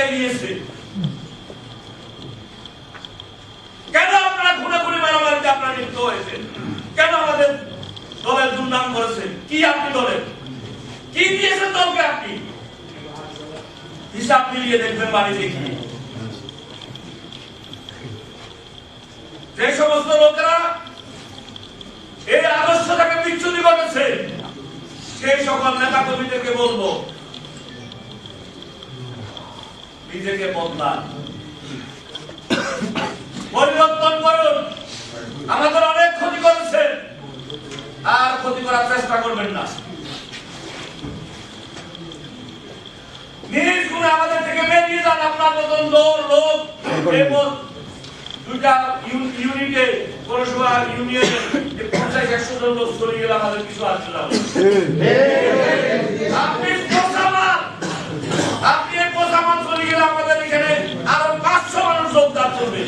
আপনাদেরকে নিয়েছে? কেন আপনারা খুনে খুনে মারামারিতে আপনারা লিপ্ত হয়েছে? কেন আমাদের দলের দুর্নাম করেছেন? কি আপনি দলের কি দিয়েছেন দলকে? আপনি হিসাব মিলিয়ে দেখবেন বাড়িতে কি। যে সমস্ত লোকেরা এই আদর্শটাকে বিচ্যুতি ঘটেছে সেই সকল নেতা কর্মীদেরকে বলবো, নিজেকে বদলান, পরিবর্তন করুন। আমাদের অনেক ক্ষতি করেছে, আর ক্ষতি করার চেষ্টা করবেন না। নিজ গুণে আমাদের থেকে বেরিয়ে যান। আপনার মতন লোক এবং দুইটা ইউনিটে পৌরসভা ইউনিয়নে 50-100 জন লোক চলে গেলে আমাদের কিছু আসবে না। আপনি পোষামান চলে গেলে আমাদের এখানে আরো 500 মানুষ যোগদান করবে।